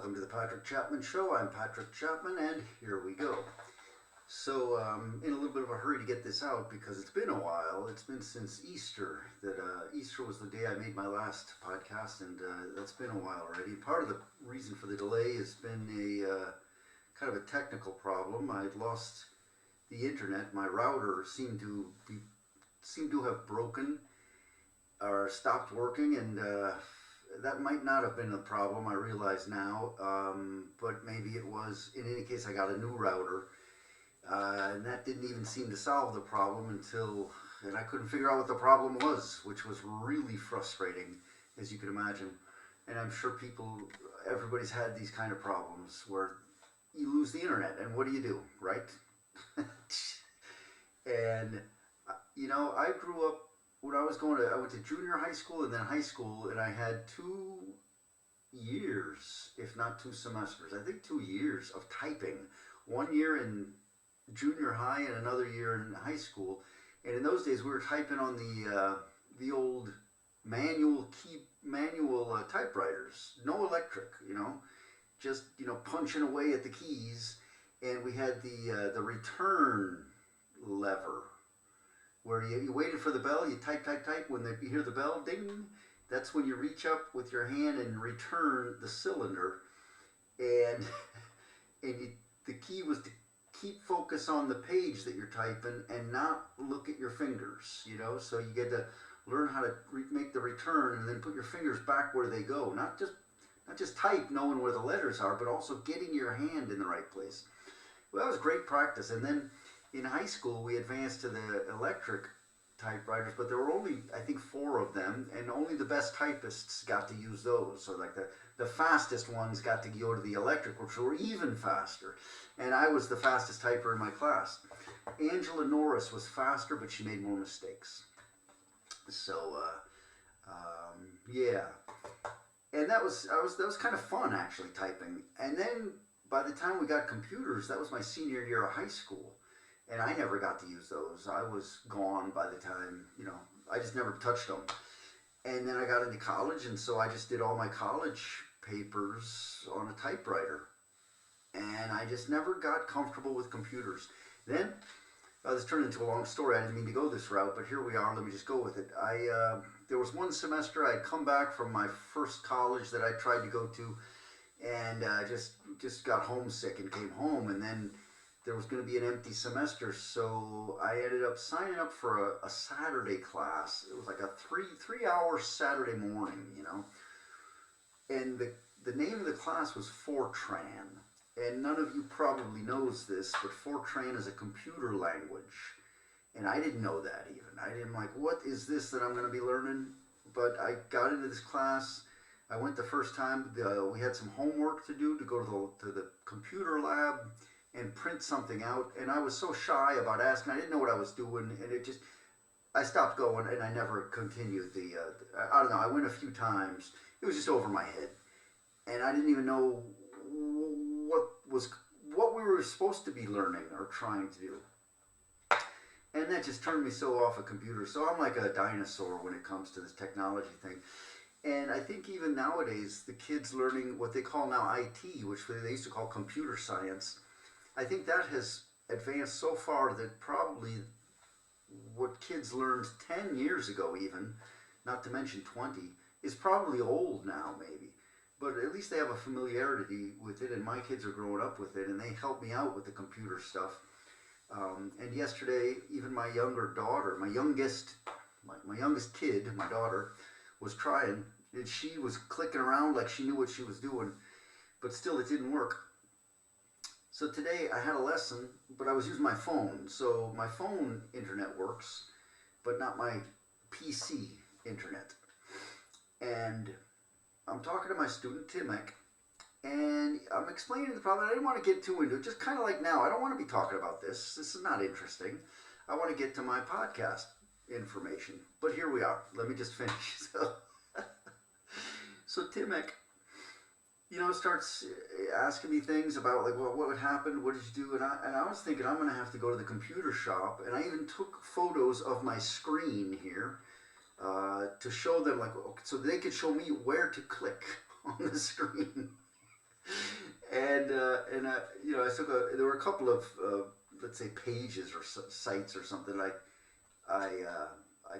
welcome to the Patrick Chapman Show. I'm Patrick Chapman, and here we go. So, in a little bit of a hurry to get this out because it's been a while. It's been since Easter that Easter was the day I made my last podcast, and that's been a while already. Part of the reason for the delay has been a kind of a technical problem. I'd lost the internet. My router seemed to have broken or stopped working, and that might not have been the problem. I realize now, but maybe it was. In any case, I got a new router. And that didn't even seem to solve the problem and I couldn't figure out what the problem was, which was really frustrating, as you can imagine. And I'm sure everybody's had these kind of problems where you lose the internet, and what do, right? And, I grew up, I went to junior high school and then high school, and I had 2 years, if not 2 semesters, I think 2 years of typing. 1 year in junior high and another year in high school, and in those days we were typing on the old manual typewriters, no electric, just punching away at the keys, and we had the return lever where you waited for the bell, you type. When you hear the bell ding, that's when you reach up with your hand and return the cylinder, and the key was to keep focus on the page that you're typing and not look at your fingers, so you get to learn how to make the return and then put your fingers back where they go, not just type knowing where the letters are, but also getting your hand in the right place. Well, that was great practice. And then in high school we advanced to the electric typewriters, but there were only, I think, 4 of them, and only the best typists got to use those. So like the fastest ones got to go to the electric, which were even faster. And I was the fastest typer in my class. Angela Norris was faster, but she made more mistakes. So, yeah. And that was kind of fun, actually, typing. And then by the time we got computers, that was my senior year of high school. And I never got to use those. I was gone by the time, I just never touched them. And then I got into college, and so I just did all my college papers on a typewriter. And I just never got comfortable with computers. Then, this turned into a long story. I didn't mean to go this route, but here we are. Let me just go with it. There was one semester I'd come back from my first college that I tried to go to, and just got homesick and came home. And then there was going to be an empty semester, so I ended up signing up for a Saturday class. It was like a three-hour Saturday morning, And the name of the class was Fortran. And none of you probably knows this, but Fortran is a computer language. And I didn't know that even. I didn't what is this that I'm going to be learning? But I got into this class. I went the first time. We had some homework to do, to go to the computer lab and print something out. And I was so shy about asking. I didn't know what I was doing. And I stopped going, and I never continued I don't know, I went a few times. It was just over my head. And I didn't even know what we were supposed to be learning or trying to do. And that just turned me so off a computer. So I'm like a dinosaur when it comes to this technology thing. And I think even nowadays, the kids learning what they call now IT, which they used to call computer science, I think that has advanced so far that probably what kids learned 10 years ago even, not to mention 20, is probably old now maybe. But at least they have a familiarity with it, and my kids are growing up with it, and they help me out with the computer stuff. And yesterday, even my younger daughter, my youngest kid, my daughter, was trying, and she was clicking around like she knew what she was doing, but still it didn't work. So today I had a lesson, but I was using my phone. So my phone internet works, but not my PC internet. And I'm talking to my student, Timek, and I'm explaining the problem. I didn't want to get too into it, just kind of like now. I don't want to be talking about this. This is not interesting. I want to get to my podcast information. But here we are. Let me just finish. So Timek, starts asking me things about what would happen, what did you do? And I was thinking I'm going to have to go to the computer shop. And I even took photos of my screen here to show them, so they could show me where to click on the screen. And I took there were a couple of let's say pages or sites or something like I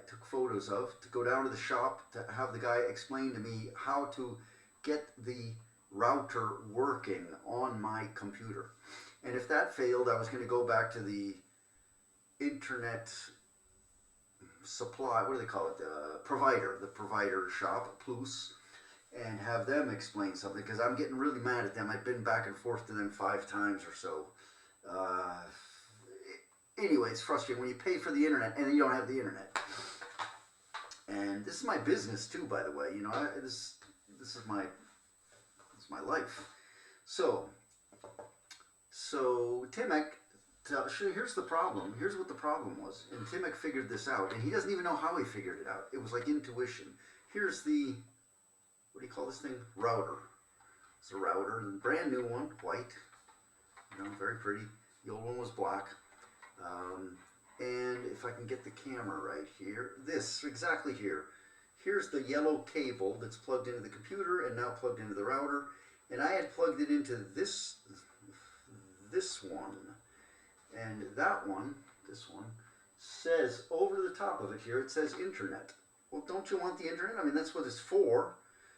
took photos of to go down to the shop to have the guy explain to me how to get the router working on my computer. And if that failed, I was going to go back to the internet supply, what do they call it, the provider shop, Plus, and have them explain something, because I'm getting really mad at them. I've been back and forth to them 5 times or so. Uh, anyway, it's frustrating when you pay for the internet and you don't have the internet. And this is my business too, by the way. You know, this is my life. So Timek, here's the problem. Here's what the problem was. And Timek figured this out, and he doesn't even know how he figured it out. It was like intuition. Here's the, what do you call this thing? Router. It's a router, a brand new one, white. You know, very pretty. The old one was black. And if I can get the camera right here, this, exactly here. Here's the yellow cable that's plugged into the computer and now plugged into the router. And I had plugged it into this one. And that one, this one, says over the top of it here, it says internet. Well, don't you want the internet? I mean, that's what it's for.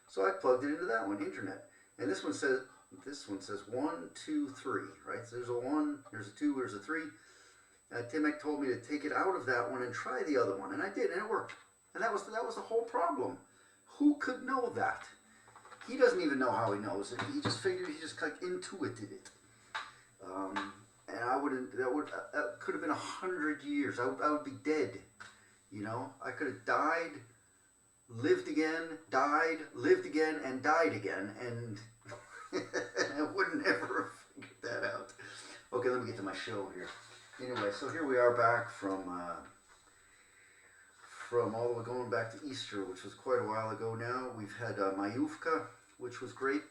So I plugged it into that one, internet. And this one says 1, 2, 3, right? So there's a 1, there's a 2, there's a 3. Timek told me to take it out of that one and try the other one, and I did, and it worked. And that was the whole problem. Who could know that? He doesn't even know how he knows it. He just figured, he just like intuited it. And that could have been 100 years. I would be dead. You know, I could have died, lived again, died, lived again, and died again, and I would never have figured that out. Okay, let me get to my show here. Anyway, so here we are back from all the way going back to Easter, which was quite a while ago now. We've had Mayuvka, which was great.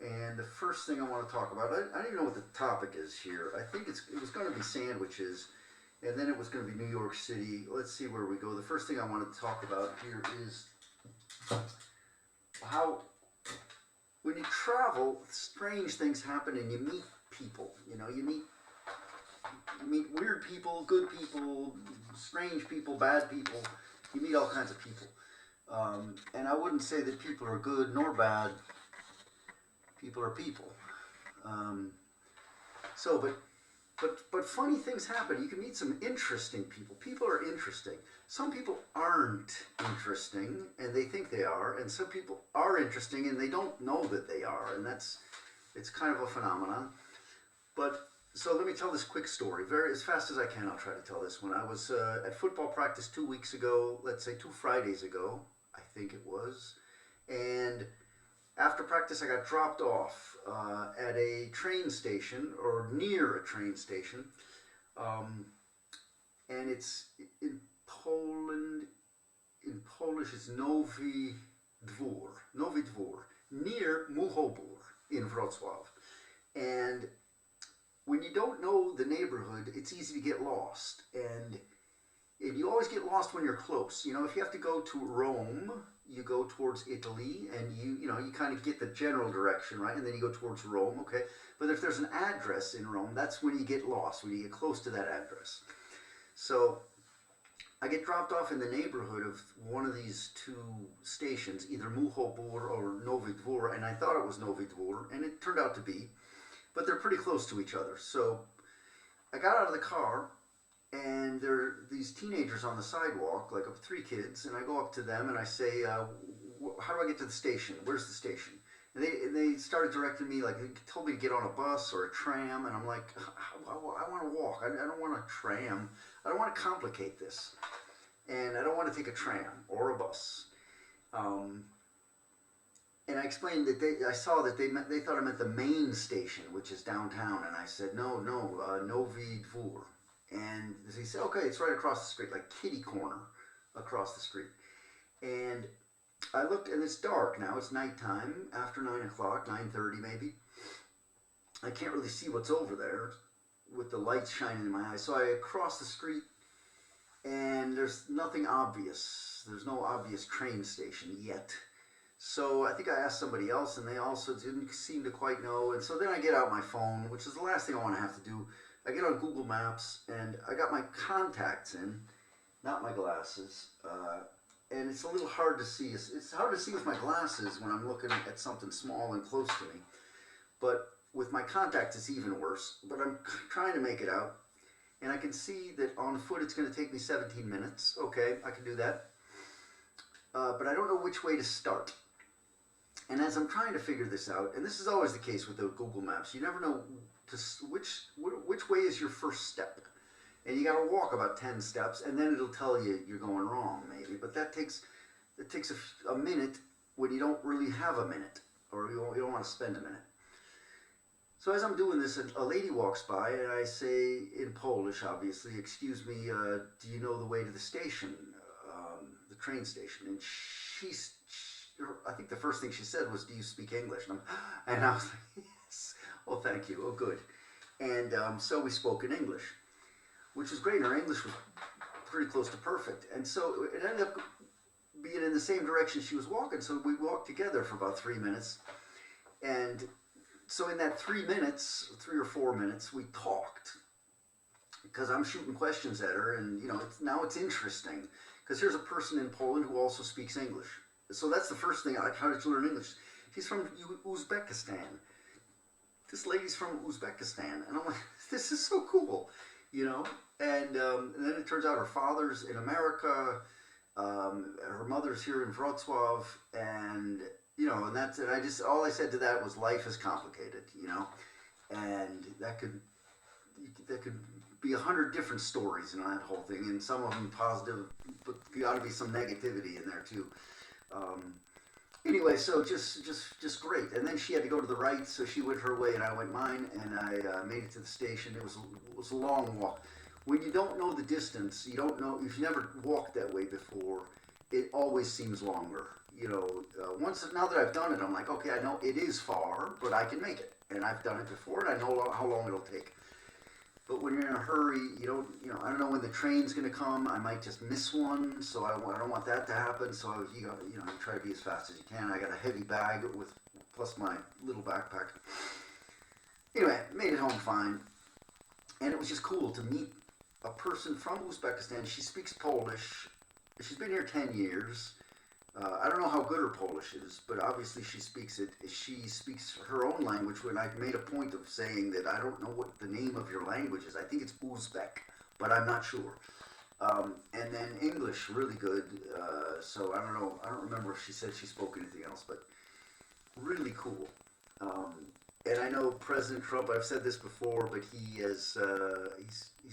And the first thing I want to talk about, I don't even know what the topic is here. I think it was going to be sandwiches, and then it was going to be New York City. Let's see where we go. The first thing I wanted to talk about here is how when you travel, strange things happen and you meet people. You know, you meet weird people, good people, strange people, bad people. You meet all kinds of people. And I wouldn't say that people are good nor bad. People are people. But funny things happen. You can meet some interesting people. People are interesting. Some people aren't interesting, and they think they are. And some people are interesting, and they don't know that they are. And it's kind of a phenomenon. But so let me tell this quick story, as fast as I can. I'll try to tell this one. I was at football practice 2 weeks ago. Let's say 2 Fridays ago, I think it was, and after practice, I got dropped off at a train station, or near a train station, and it's in Poland. In Polish, it's Nowy Dwór, near Muchobór in Wrocław. And when you don't know the neighborhood, it's easy to get lost, and you always get lost when you're close. You know, if you have to go to Rome, you go towards Italy, and you kind of get the general direction, right? And then you go towards Rome, okay? But if there's an address in Rome, that's when you get lost, when you get close to that address. So I get dropped off in the neighborhood of one of these 2 stations, either Muchobór or Nowy Dwór, and I thought it was Nowy Dwór, and it turned out to be. But they're pretty close to each other. So I got out of the car, and there are these teenagers on the sidewalk, like 3 kids, and I go up to them and I say, how do I get to the station? Where's the station? And they started directing me, like they told me to get on a bus or a tram, and I'm like, I want to walk. I don't want a tram. I don't want to complicate this. And I don't want to take a tram or a bus. And I explained that I saw that they thought I meant the main station, which is downtown, and I said, no, Nowy Dwór. And he said, okay, it's right across the street, like kitty corner across the street. And I looked, and it's dark now. It's nighttime, after 9 o'clock, 9:30 maybe. I can't really see what's over there with the lights shining in my eyes. So I cross the street, and there's nothing obvious. There's no obvious train station yet. So I think I asked somebody else, and they also didn't seem to quite know. And so then I get out my phone, which is the last thing I want to have to do. I get on Google Maps, and I got my contacts in, not my glasses. And it's a little hard to see. It's hard to see with my glasses when I'm looking at something small and close to me. But with my contacts, it's even worse. But I'm trying to make it out. And I can see that on foot it's going to take me 17 minutes. Okay, I can do that. But I don't know which way to start. And as I'm trying to figure this out, and this is always the case with the Google Maps, you never know which way is your first step. And you got to walk about 10 steps, and then it'll tell you you're going wrong, maybe. But it takes a minute when you don't really have a minute, or you don't want to spend a minute. So as I'm doing this, a lady walks by, and I say in Polish, obviously, "Excuse me, do you know the way to the station, the train station?" And I think the first thing she said was, "Do you speak English?" And I was like, "Yes." "Oh, thank you. Oh, good." And so we spoke in English, which was great. Her English was pretty close to perfect. And so it ended up being in the same direction she was walking. So we walked together for about 3 minutes. And so in that 3 minutes, 3 or 4 minutes, we talked. Because I'm shooting questions at her. And, now it's interesting. Because here's a person in Poland who also speaks English. So that's the first thing. Like, how did you learn English? She's from Uzbekistan. This lady's from Uzbekistan. And I'm like, this is so cool. And then it turns out her father's in America, her mother's here in Wrocław, and and that's it. All I said to that was life is complicated, and that could be 100 different stories in that whole thing, and some of them positive, but there ought to be some negativity in there too. Anyway, so just great. And then she had to go to the right, so she went her way and I went mine, and I made it to the station. It was a long walk. When you don't know the distance, you don't know, if you never walked that way before, it always seems longer. Now that I've done it, I'm like, okay, I know it is far, but I can make it. And I've done it before, and I know how long it'll take. But when you're in a hurry, I don't know when the train's going to come. I might just miss one, so I don't want that to happen. So you try to be as fast as you can. I got a heavy bag plus my little backpack. Anyway, made it home fine, and it was just cool to meet a person from Uzbekistan. She speaks Polish. She's been here 10 years. I don't know how good her Polish is, but obviously she speaks it. She speaks her own language, when I made a point of saying that I don't know what the name of your language is. I think it's Uzbek, but I'm not sure. And then English, really good. So I don't know. I don't remember if she said she spoke anything else, but really cool. And I know President Trump, I've said this before, but he's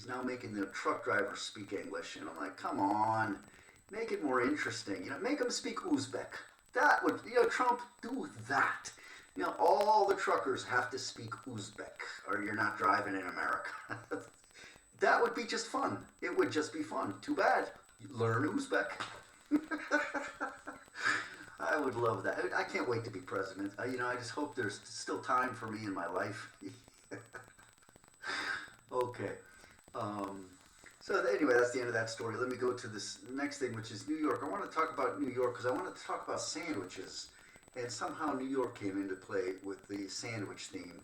now making the truck drivers speak English. And I'm like, come on. Make it more interesting. Make them speak Uzbek. That would, Trump, do that. All the truckers have to speak Uzbek, or you're not driving in America. That would be just fun. It would just be fun. Too bad. Learn Uzbek. I would love that. I can't wait to be president. I just hope there's still time for me in my life. Okay. So anyway, that's the end of that story. Let me go to this next thing, which is New York. I want to talk about New York because I wanted to talk about sandwiches. And somehow New York came into play with the sandwich theme.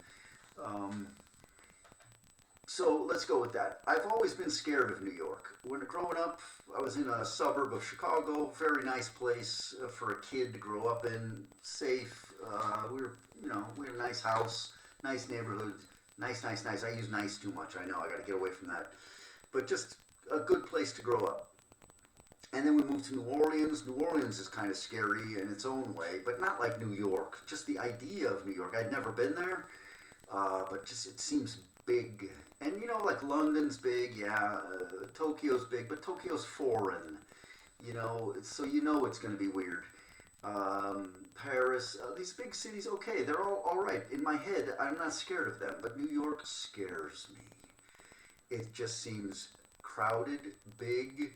So let's go with that. I've always been scared of New York. When growing up, I was in a suburb of Chicago. Very nice place for a kid to grow up in. Safe. We had a nice house, nice neighborhood. Nice. I use nice too much. I know. I got to get away from that. But just a good place to grow up. And then we moved to New Orleans. New Orleans is kind of scary in its own way, but not like New York. Just the idea of New York. I'd never been there, but just it seems big. And like London's big, yeah. Tokyo's big, but Tokyo's foreign. So it's going to be weird. Paris, these big cities, okay, they're all right. In my head, I'm not scared of them, but New York scares me. It just seems crowded, big,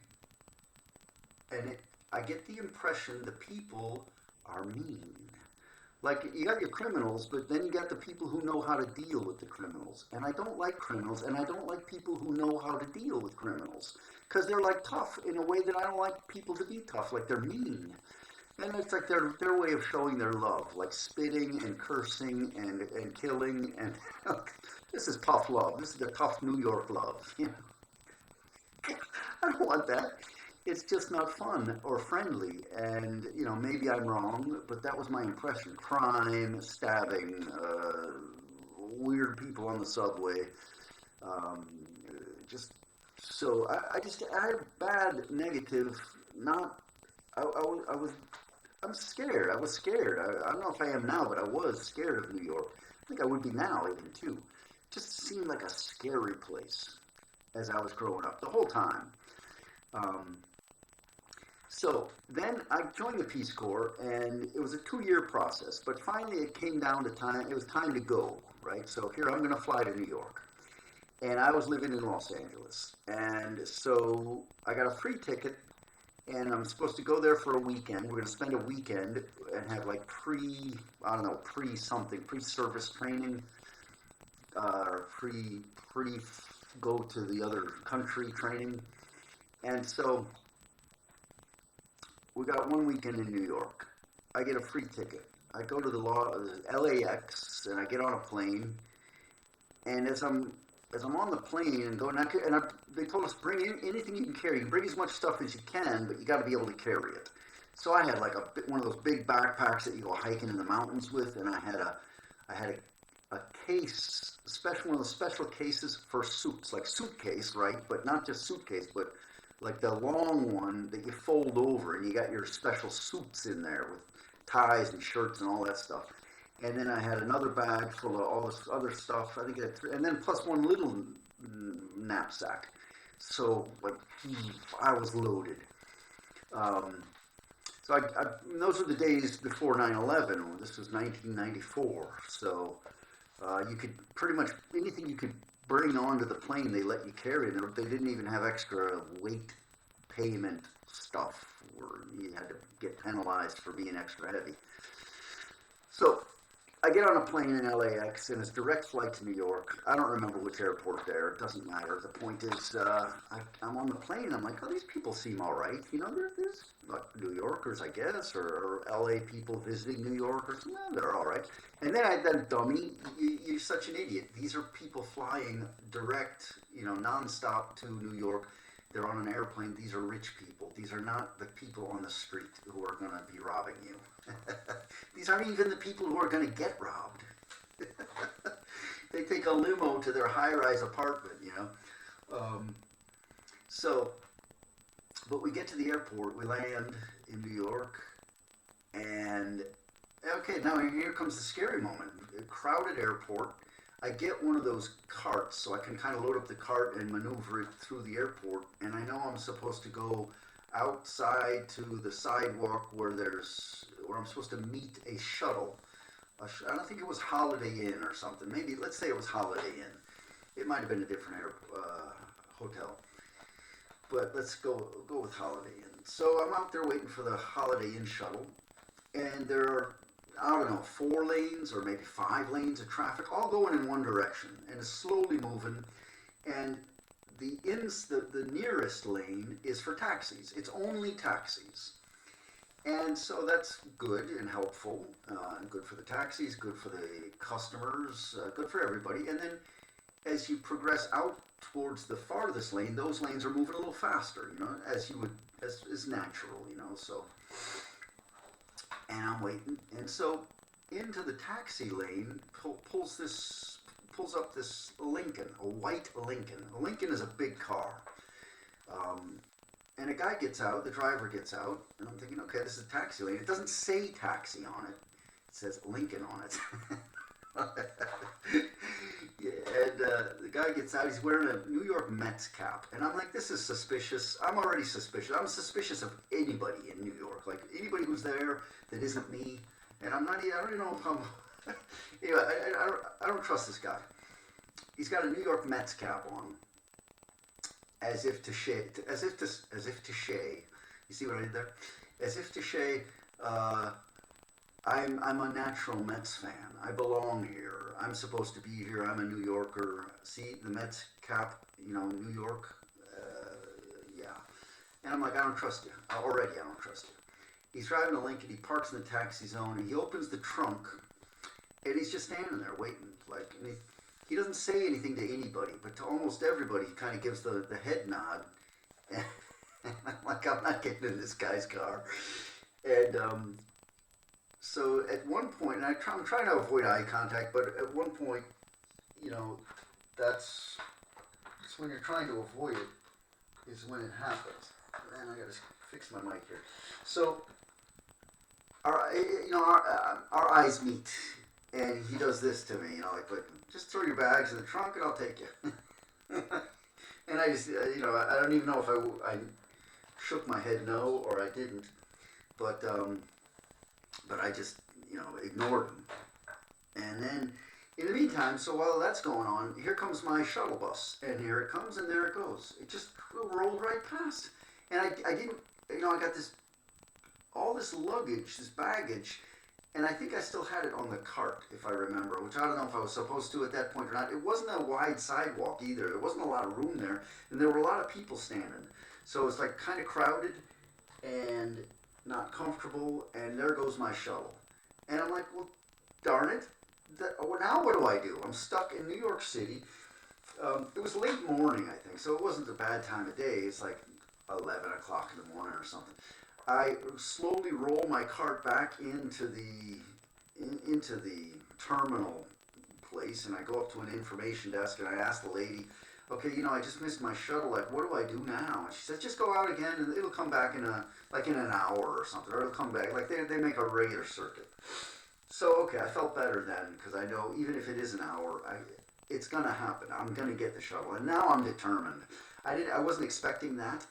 and I get the impression the people are mean. Like, you got your criminals, but then you got the people who know how to deal with the criminals. And I don't like criminals, and I don't like people who know how to deal with criminals. Because they're, like, tough in a way that I don't like people to be tough. Like, they're mean. And it's like their way of showing their love, like spitting and cursing and killing and this is tough love. This is the tough New York love. You know, I don't want that. It's just not fun or friendly. And you know, maybe I'm wrong, but that was my impression. Crime, stabbing, weird people on the subway. Um, just so I had bad negative. Not I was I'm scared. I was scared. I don't know if I am now, but I was scared of New York. I think I would be now even too. It just seemed like a scary place as I was growing up the whole time. Um, so then I joined the Peace Corps, and it was a 2 year process. But finally, it came down to time. It was time to go. Right. So here I'm going to fly to New York, and I was living in Los Angeles, and so I got a free ticket and I'm supposed to go there for a weekend. We're going to spend a weekend and have like I don't know, something, pre-service training, pre go to the other country training. And so we got one weekend in New York. I get a free ticket. I go to the LAX and I get on a plane. And as I'm on the plane and going, they told us bring in anything you can carry. You can bring as much stuff as you can, but you got to be able to carry it. So I had like one of those big backpacks that you go hiking in the mountains with, and I had a case, special one of those special cases for suits, like suitcase, right? But not just suitcase, but like the long one that you fold over, and you got your special suits in there with ties and shirts and all that stuff. And then I had another bag full of all this other stuff. I think I had three, and then plus one little knapsack. So like I was loaded. Um, so those were the days before 9/11. This was 1994. So you could pretty much anything you could bring onto the plane, they let you carry. They didn't even have extra weight payment stuff where you had to get penalized for being extra heavy. So I get on a plane in LAX and it's direct flight to New York. I don't remember which airport there. It doesn't matter. The point is, I'm on the plane. I'm like, oh, these people seem all right. You know, there's like New Yorkers, I guess, or LA people visiting New York, or something. Yeah, they're all right. And then dummy, you're such an idiot. These are people flying direct, you know, nonstop to New York. They're on an airplane. These are rich people. These are not the people on the street who are going to be robbing you. These aren't even the people who are going to get robbed. They take a limo to their high-rise apartment, you know. Um, so, but we get to the airport. We land in New York, and okay, now here comes the scary moment. A crowded airport. I get one of those carts, so I can kind of load up the cart and maneuver it through the airport. And I know I'm supposed to go outside to the sidewalk where I'm supposed to meet a shuttle. I don't think it was Holiday Inn or something. Maybe let's say it was Holiday Inn. It might have been a different hotel, but let's go with Holiday Inn. So I'm out there waiting for the Holiday Inn shuttle, and there are I don't know 4 lanes or maybe 5 lanes of traffic, all going in one direction, and it's slowly moving. And the nearest lane is for taxis. It's only taxis. And so that's good and helpful, good for the taxis, good for the customers, good for everybody. And then as you progress out towards the farthest lane, those lanes are moving a little faster, you know, as you would, as is natural, you know. So, and I'm waiting, and so into the taxi lane pulls up this Lincoln, a white Lincoln. A Lincoln is a big car. Um, and a guy gets out, the driver gets out, and I'm thinking, okay, this is a taxi lane. It doesn't say taxi on it. It says Lincoln on it. Yeah, and the guy gets out, he's wearing a New York Mets cap. And I'm like, this is suspicious. I'm already suspicious. I'm suspicious of anybody in New York. Like, anybody who's there that isn't me. And I don't even know if I'm... anyway, I don't trust this guy. He's got a New York Mets cap on. As if to say, you see what I did there? As if to say, I'm a natural Mets fan. I belong here. I'm supposed to be here. I'm a New Yorker. See the Mets cap, you know, New York. Yeah. And I'm like, I don't trust you. Already, I don't trust you. He's driving to Lincoln. He parks in the taxi zone, and he opens the trunk, and he's just standing there waiting. Like, and he doesn't say anything to anybody, but to almost everybody, he kind of gives the head nod. And I'm like, I'm not getting in this guy's car. And so at one point, and I'm trying to avoid eye contact, but at one point, you know, that's when you're trying to avoid it, is when it happens. Man, I gotta fix my mic here. So, our eyes meet, and he does this to me, like, but just throw your bags in the trunk and I'll take you. And I just, I don't even know if I shook my head no or I didn't, but I just, ignored him. And then, in the meantime, so while that's going on, here comes my shuttle bus, and here it comes, and there it goes. It just rolled right past, and I didn't, I got all this luggage, this baggage, and I think I still had it on the cart, if I remember, which I don't know if I was supposed to at that point or not. It wasn't a wide sidewalk either. There wasn't a lot of room there, and there were a lot of people standing. So it was like kind of crowded and not comfortable, and there goes my shuttle. And I'm like, well, darn it. Now what do I do? I'm stuck in New York City. It was late morning, I think, so it wasn't a bad time of day. It's like 11 o'clock in the morning or something. I slowly roll my cart back into the terminal place, and I go up to an information desk, and I ask the lady, okay, I just missed my shuttle. Like, what do I do now? And she says, just go out again, and it'll come back in an hour or something, or it'll come back. Like, they make a regular circuit. So, okay, I felt better then, because I know even if it is an hour, it's going to happen. I'm going to get the shuttle, and now I'm determined. I wasn't expecting that,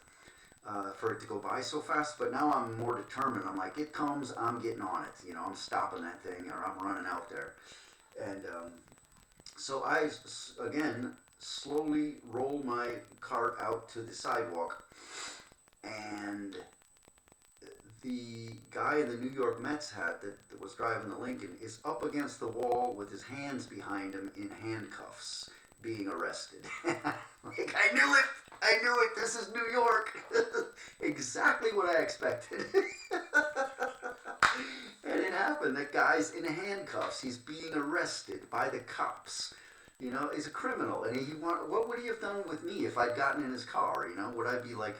for it to go by so fast, but now I'm more determined. I'm like, it comes, I'm getting on it. I'm stopping that thing, or I'm running out there. And so I, again, slowly roll my cart out to the sidewalk, and the guy in the New York Mets hat that was driving the Lincoln is up against the wall with his hands behind him in handcuffs, being arrested. Like, I knew it, this is New York. Exactly what I expected. And it happened, that guy's in handcuffs, he's being arrested by the cops. He's a criminal, and what would he have done with me if I'd gotten in his car? Would I be like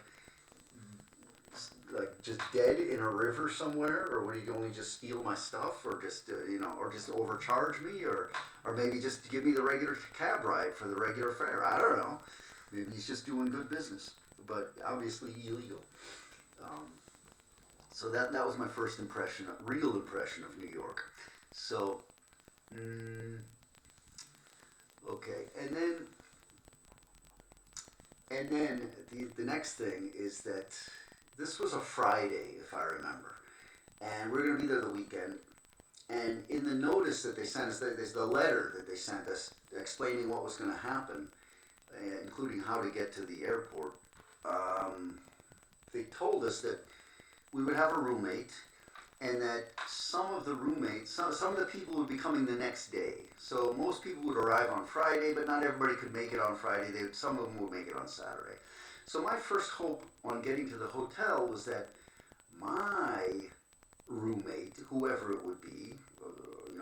just dead in a river somewhere, or would he only just steal my stuff, or just or just overcharge me, or maybe just give me the regular cab ride for the regular fare? I don't know. Maybe he's just doing good business, but obviously illegal. So that was my first impression, real impression of New York. So, okay, and then the next thing is that this was a Friday, if I remember, and we're going to be there the weekend. And in the notice that they sent us, there's the letter that they sent us explaining what was going to happen, including how to get to the airport. They told us that we would have a roommate, and that some of the roommates, some of the people would be coming the next day. So most people would arrive on Friday, but not everybody could make it on Friday. Some of them would make it on Saturday. So my first hope on getting to the hotel was that my roommate, whoever it would be,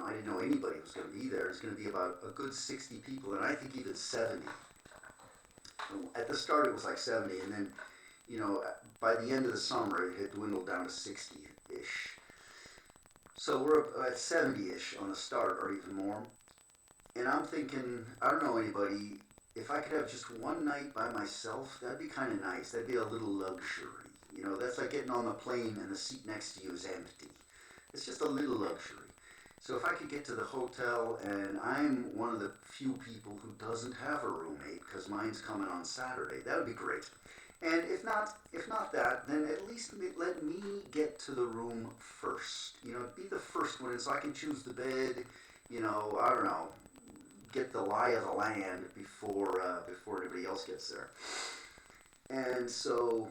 I didn't know anybody was going to be there. It's going to be about a good 60 people, and I think even 70. At the start, it was like 70, and then, by the end of the summer, it had dwindled down to 60-ish. So we're at 70-ish on the start, or even more. And I'm thinking, I don't know anybody. If I could have just one night by myself, that'd be kind of nice. That'd be a little luxury. That's like getting on the plane and the seat next to you is empty. It's just a little luxury. So if I could get to the hotel, and I'm one of the few people who doesn't have a roommate because mine's coming on Saturday, that would be great. And if not that, then at least let me get to the room first. Be the first one in so I can choose the bed. I don't know, get the lie of the land before anybody else gets there. And so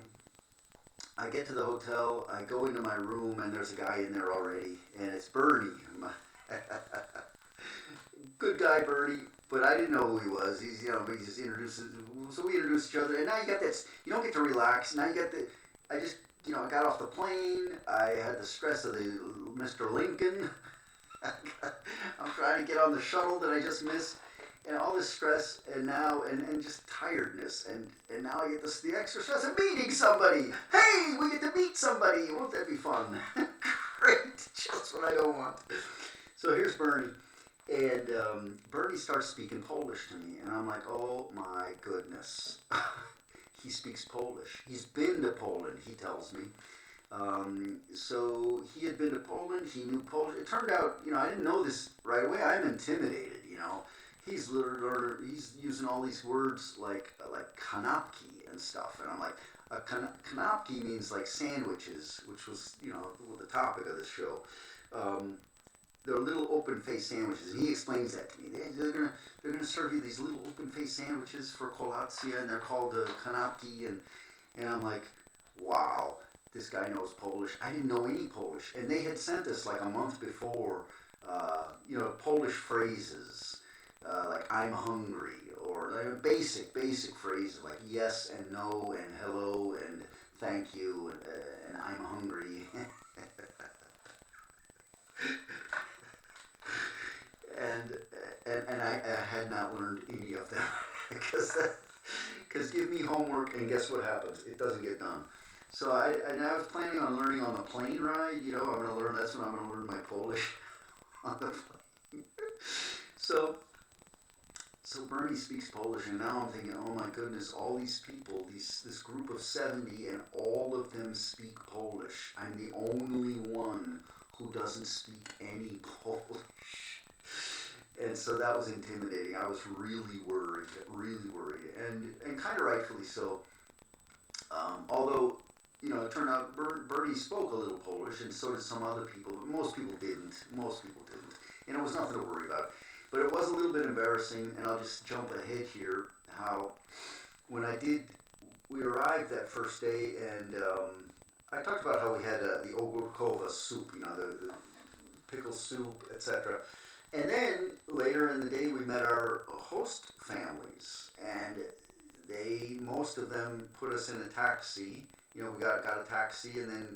I get to the hotel, I go into my room, and there's a guy in there already, and it's Bernie. Good guy, Bernie, but I didn't know who he was. He just introduces, so we introduced each other, and now you got this, you don't get to relax, now you got I just I got off the plane. I had the stress of the Mr. Lincoln. I'm trying to get on the shuttle that I just missed, and all this stress, and now and just tiredness, and now I get the extra stress of meeting somebody. Hey, we get to meet somebody. Won't that be fun? Great, just what I don't want. So here's Bernie, and Bernie starts speaking Polish to me, and I'm like, oh my goodness. He speaks Polish. He's been to Poland, he tells me. So he had been to Poland. He knew Polish. It turned out, I didn't know this right away. I'm intimidated. He's he's using all these words like kanapki and stuff, and I'm like, kanapki means like sandwiches, which was the topic of this show. They're little open-faced sandwiches, and he explains that to me. They're gonna serve you these little open-faced sandwiches for kolacja, and they're called kanapki, and I'm like, wow, this guy knows Polish. I didn't know any Polish, and they had sent us like a month before, Polish phrases like "I'm hungry" or basic phrases like yes and no and hello and thank you and "I'm hungry." and I had not learned any of them because give me homework and guess what happens? It doesn't get done. So I was planning on learning on the plane ride. I'm going to learn. That's when I'm going to learn my Polish on the plane. So Bernie speaks Polish, and now I'm thinking, oh my goodness, all these people, this group of 70, and all of them speak Polish. I'm the only one who doesn't speak any Polish. And so that was intimidating. I was really worried, and kind of rightfully so. Although, it turned out Bernie spoke a little Polish, and so did some other people, but most people didn't. And it was nothing to worry about. But it was a little bit embarrassing, and I'll just jump ahead here, how when we arrived that first day, and I talked about how we had the ogórkowa soup, the pickle soup, etc. And then later in the day, we met our host families, and most of them put us in a taxi. We got a taxi and then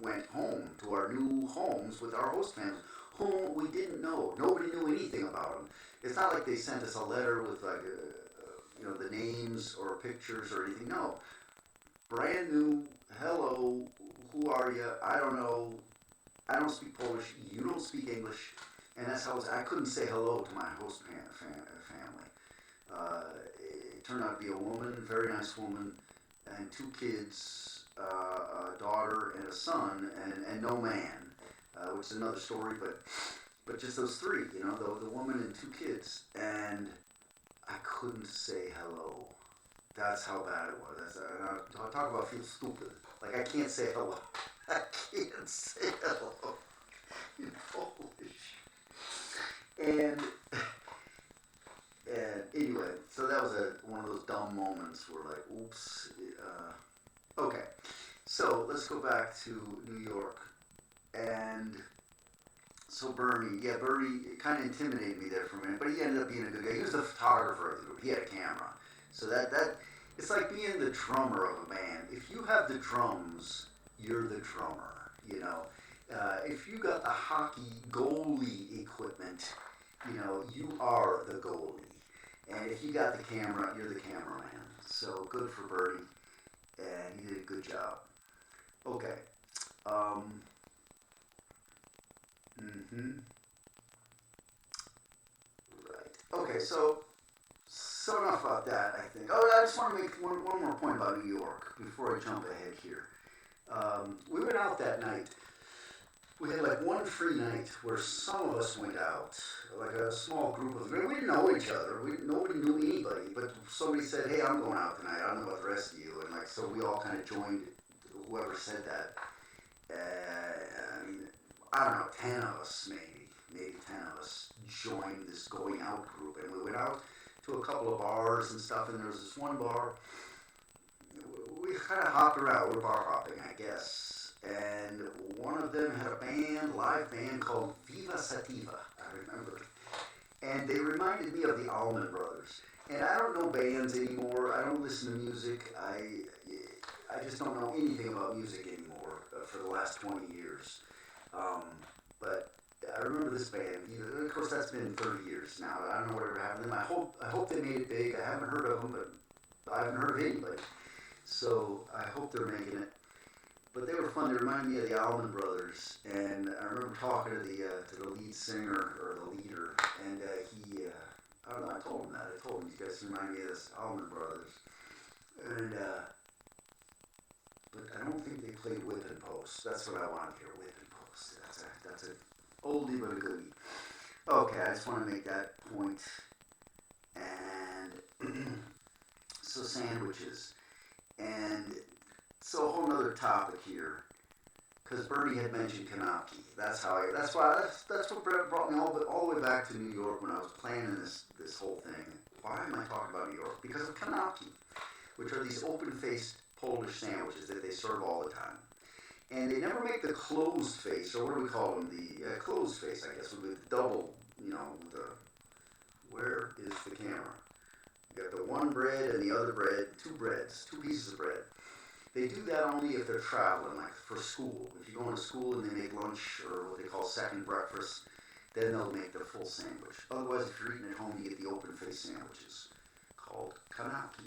went home to our new homes with our host families, whom we didn't know. Nobody knew anything about them. It's not like they sent us a letter with the names or pictures or anything. No, brand new. Hello, who are you? I don't know. I don't speak Polish. You don't speak English. And that's how I couldn't say hello to my host family. It turned out to be a woman, a very nice woman, and 2 kids, a daughter and a son, and no man, which is another story, but just those 3, the woman and 2 kids, and I couldn't say hello. That's how bad it was. I'll talk about feel stupid. Like I can't say hello. I can't say hello in Polish. And anyway, so that was one of those dumb moments where like, oops. Okay, so let's go back to New York. And so Bernie kind of intimidated me there for a minute, but he ended up being a good guy. He was the photographer of the group. He had a camera. So that it's like being the drummer of a band. If you have the drums, you're the drummer, if you got the hockey goalie equipment, you are the goalie. And if you got the camera, you're the cameraman. So good for Bertie, and he did a good job. Okay. Right. Okay, so enough about that, I think. Oh, I just want to make one more point about New York before I jump ahead here. We went out that night. We had like one free night where some of us went out, like a small group of them. We didn't know each other. Nobody knew anybody, but somebody said, "Hey, I'm going out tonight. I don't know about the rest of you." And so we all kind of joined whoever said that. I don't know, 10 of us maybe 10 of us joined this going out group, and we went out to a couple of bars and stuff. And there was this one bar. We kind of hopped around. We're bar hopping, I guess. And one of them had a live band called Viva Sativa, I remember. And they reminded me of the Allman Brothers. And I don't know bands anymore. I don't listen to music. I just don't know anything about music anymore for the last 20 years. But I remember this band. Of course, that's been 30 years now. I don't know whatever happened to them. I hope they made it big. I haven't heard of them, but I haven't heard of anybody. So I hope they're making it. But they were fun. They remind me of the Allman Brothers. And I remember talking to the lead singer or the leader, and he. I don't know. I told him that. I told him you guys remind me of this Allman Brothers, and. But I don't think they played Whip and Post. That's what I want to hear, Whip and Post. That's an oldie but a goodie. Okay, I just want to make that point. And so sandwiches. And so a whole other topic here. Because Bernie had mentioned Kanapke. That's what brought me all the way back to New York when I was planning this whole thing. Why am I talking about New York? Because of Kanapke, which are these open-faced Polish sandwiches that they serve all the time. And they never make the closed face, or what do we call them? The closed face, I guess, with the double, where is the camera? You got the one bread and the other bread, two pieces of bread. They do that only if they're traveling, like for school. If you go into school and they make lunch, or what they call second breakfast, then they'll make the full sandwich. Otherwise, if you're eating at home, you get the open face sandwiches, called Kanapke.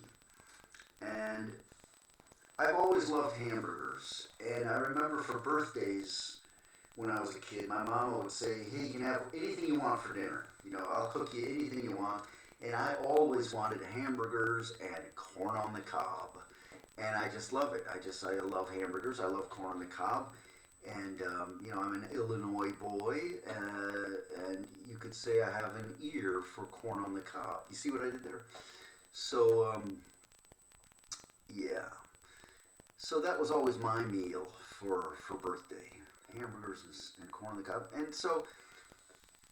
And I've always loved hamburgers, and I remember for birthdays when I was a kid, my mama would say, hey, you can have anything you want for dinner. I'll cook you anything you want. And I always wanted hamburgers and corn on the cob. And I just love it. I love hamburgers. I love corn on the cob. And, I'm an Illinois boy, and you could say I have an ear for corn on the cob. You see what I did there? So, yeah. So that was always my meal for birthday, hamburgers and corn on the cob. And so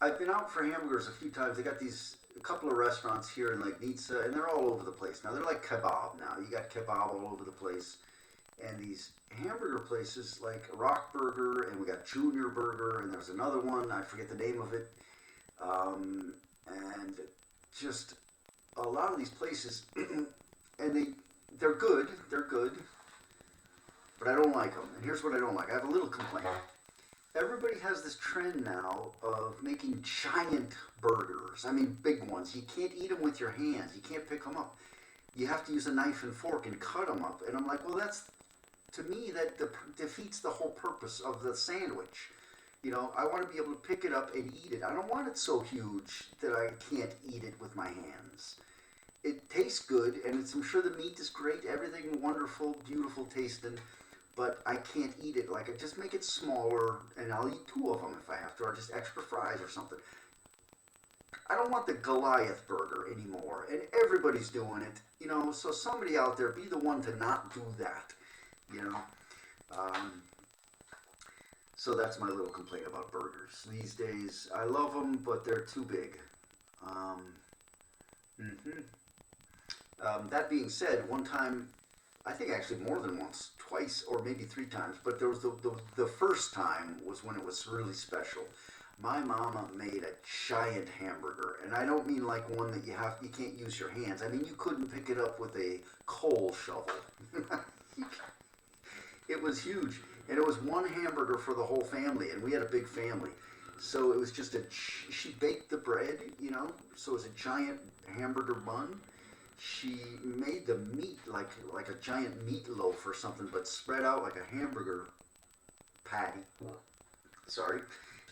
I've been out for hamburgers a few times. They got a couple of restaurants here in like Nitsa, and they're all over the place. Now they're like kebab now. You got kebab all over the place. And these hamburger places like Rock Burger, and we got Junior Burger, and there's another one, I forget the name of it. And just a lot of these places, and they're good, but I don't like them. And here's what I don't like. I have a little complaint. Everybody has this trend now of making giant burgers. I mean, big ones. You can't eat them with your hands. You can't pick them up. You have to use a knife and fork and cut them up. And I'm like, well, to me, that defeats the whole purpose of the sandwich. I want to be able to pick it up and eat it. I don't want it so huge that I can't eat it with my hands. It tastes good, and I'm sure the meat is great, everything wonderful, beautiful tasting, but I can't eat it. Like, I just make it smaller, and I'll eat two of them if I have to, or just extra fries or something. I don't want the Goliath burger anymore, and everybody's doing it, so somebody out there, be the one to not do that, So that's my little complaint about burgers. These days, I love them, but they're too big. That being said, one time, I think actually more than once, twice or maybe three times, but there was the first time was when it was really special. My mama made a giant hamburger, and I don't mean like one that you can't use your hands. I mean, you couldn't pick it up with a coal shovel. It was huge, and it was one hamburger for the whole family, and we had a big family. So it was just she baked the bread, so it was a giant hamburger bun. She made the meat like a giant meatloaf or something, but spread out like a hamburger patty. Sorry.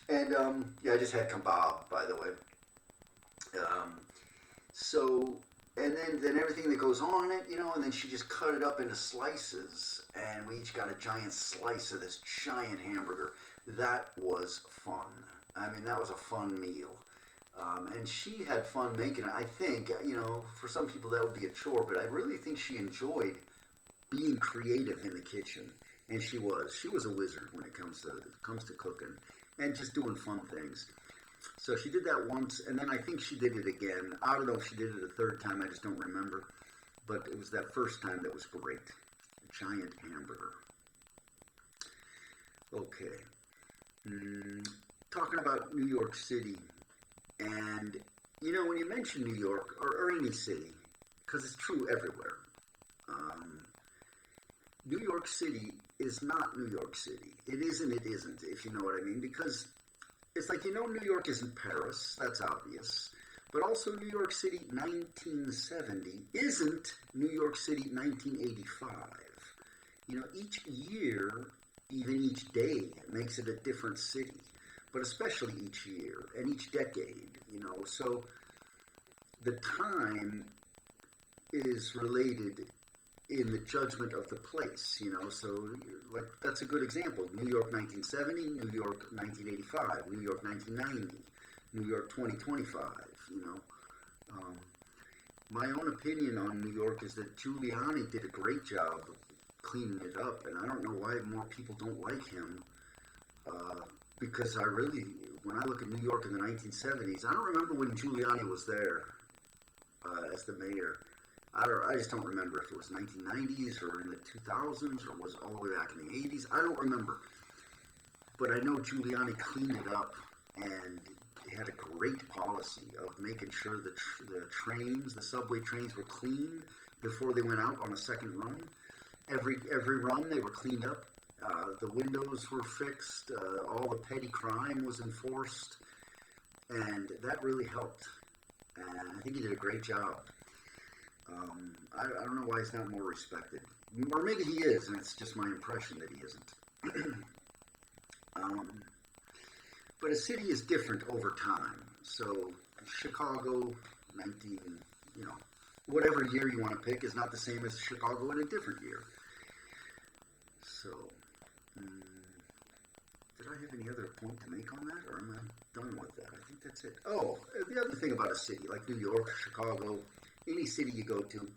And, I just had kebab, by the way. And then everything that goes on it, and then she just cut it up into slices, and we each got a giant slice of this giant hamburger. That was fun. I mean, that was a fun meal. And she had fun making it. I think, for some people that would be a chore, but I really think she enjoyed being creative in the kitchen. And she was a wizard when it comes to cooking and just doing fun things. So she did that once, and then I think she did it again. I don't know if she did it a third time, I just don't remember. But it was that first time that was great. A giant hamburger. Okay. Talking about New York City. And, when you mention New York, or any city, because it's true everywhere, New York City is not New York City. It isn't, it isn't, if you know what I mean. Because it's like, New York isn't Paris. That's obvious. But also, New York City 1970 isn't New York City 1985. Each year, even each day, makes it a different city. But especially each year and each decade. So the time is related in the judgment of the place. So like that's a good example. New York 1970, New York 1985, New York 1990, New York 2025. Um, my own opinion on New York is that Giuliani did a great job of cleaning it up, and I don't know why more people don't like him. Because when I look at New York in the 1970s, I don't remember when Giuliani was there as the mayor. I just don't remember if it was 1990s or in the 2000s or was all the way back in the 80s. I don't remember. But I know Giuliani cleaned it up and had a great policy of making sure that the subway trains were clean before they went out on a second run. Every run they were cleaned up. The windows were fixed. All the petty crime was enforced. And that really helped. And I think he did a great job. I don't know why he's not more respected. Or maybe he is, and it's just my impression that he isn't. But a city is different over time. So Chicago, whatever year you want to pick is not the same as Chicago in a different year. So, did I have any other point to make on that, or am I done with that? I think that's it. Oh, the other thing about a city, like New York, Chicago, any city you go to,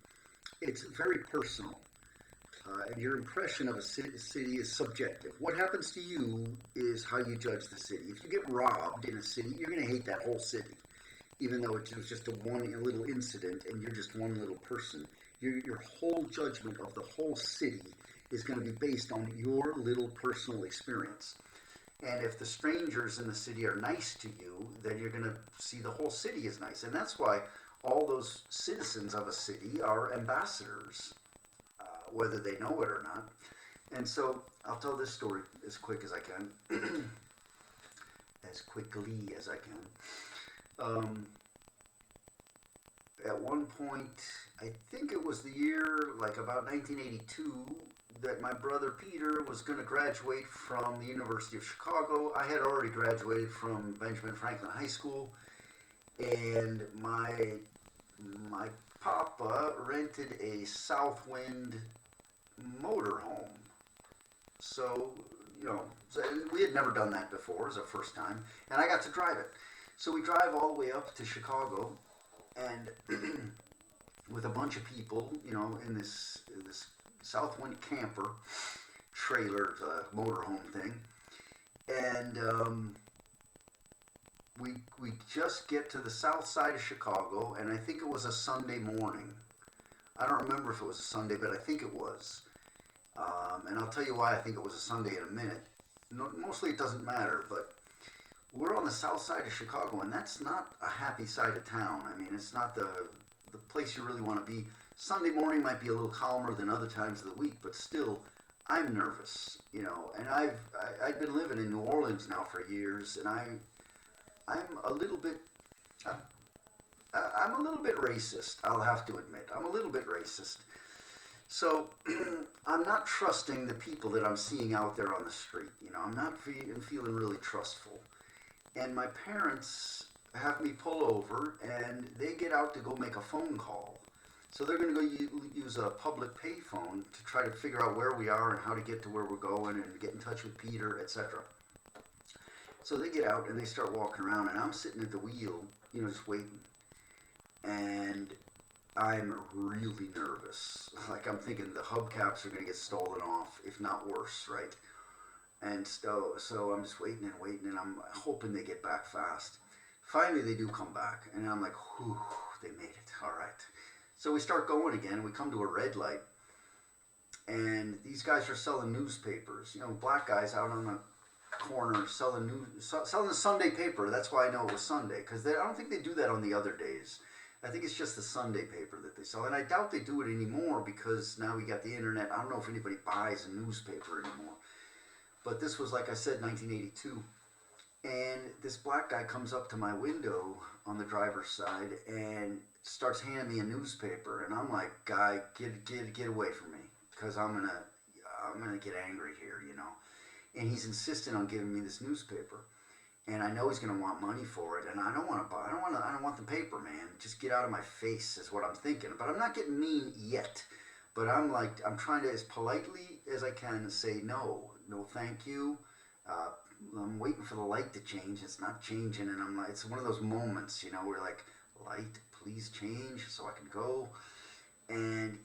it's very personal. And your impression of a city is subjective. What happens to you is how you judge the city. If you get robbed in a city, you're going to hate that whole city, even though it was just a little incident and you're just one little person. Your whole judgment of the whole city is going to be based on your little personal experience. And if the strangers in the city are nice to you, then you're going to see the whole city is nice. And that's why all those citizens of a city are ambassadors, whether they know it or not. And so I'll tell this story as quick as I can, as quickly as I can. At one point, I think it was the year, like about 1982, that my brother Peter was going to graduate from the University of Chicago. I had already graduated from Benjamin Franklin High School, and my papa rented a Southwind motorhome. So, we had never done that before. It was our first time, and I got to drive it. So we drive all the way up to Chicago, and with a bunch of people, in this Southwind camper trailer, motorhome thing, and we just get to the south side of Chicago, and I think it was a Sunday morning. I don't remember if it was a Sunday, but I think it was. And I'll tell you why I think it was a Sunday in a minute. Mostly it doesn't matter, but we're on the south side of Chicago, and that's not a happy side of town. I mean, it's not the place you really want to be. Sunday morning might be a little calmer than other times of the week, but still, I'm nervous, And I've been living in New Orleans now for years, and I'm a little bit racist. I'll have to admit, I'm a little bit racist. So I'm not trusting the people that I'm seeing out there on the street. I'm not feeling really trustful. And my parents have me pull over, and they get out to go make a phone call. So they're going to go use a public payphone to try to figure out where we are and how to get to where we're going and get in touch with Peter, etc. So they get out and they start walking around, and I'm sitting at the wheel, just waiting. And I'm really nervous. Like, I'm thinking the hubcaps are going to get stolen off, if not worse, right? And so I'm just waiting, and I'm hoping they get back fast. Finally, they do come back, and I'm like, whew, they made it. All right. So we start going again, and we come to a red light, and these guys are selling newspapers. Black guys out on the corner selling the Sunday paper. That's why I know it was Sunday, because I don't think they do that on the other days. I think it's just the Sunday paper that they sell, and I doubt they do it anymore because now we got the internet. I don't know if anybody buys a newspaper anymore. But this was, like I said, 1982. And this black guy comes up to my window on the driver's side and starts handing me a newspaper. And I'm like, guy, get away from me, because I'm gonna get angry here, you know. And he's insistent on giving me this newspaper. And I know he's gonna want money for it, and I don't want to buy. I don't want the paper, man. Just get out of my face is what I'm thinking. But I'm not getting mean yet. But I'm trying to, as politely as I can, say no, thank you. I'm waiting for the light to change. It's not changing, and I'm like, it's one of those moments, you know, where like, light, please change so I can go. And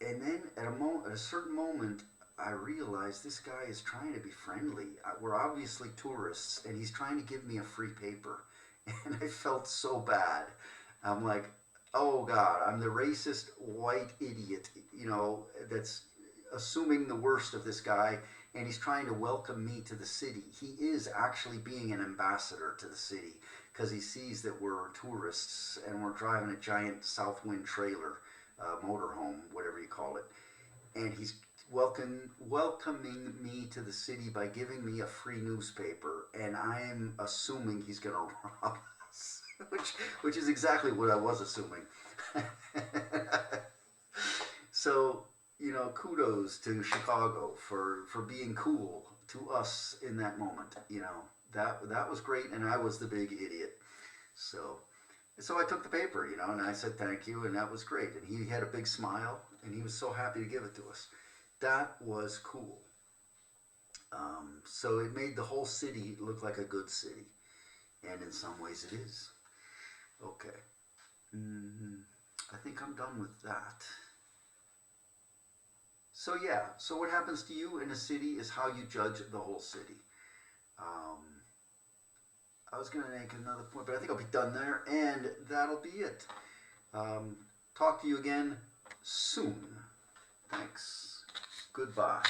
then at a certain moment, I realized this guy is trying to be friendly. We're obviously tourists, and he's trying to give me a free paper, and I felt so bad. I'm like, oh God, I'm the racist white idiot, you know, that's assuming the worst of this guy, and he's trying to welcome me to the city. He is actually being an ambassador to the city because he sees that we're tourists and we're driving a giant Southwind trailer, motorhome, whatever you call it, and he's welcoming me to the city by giving me a free newspaper, and I'm assuming he's going to rob us, which is exactly what I was assuming. So, you know, kudos to Chicago for being cool to us in that moment. You know, that was great, and I was the big idiot. So I took the paper, you know, and I said thank you, and that was great. And he had a big smile, and he was so happy to give it to us. That was cool. So it made the whole city look like a good city, and in some ways it is. Okay. I think I'm done with that. So yeah, so what happens to you in a city is how you judge the whole city. I was going to make another point, but I think I'll be done there, and that'll be it. Talk to you again soon. Thanks. Goodbye.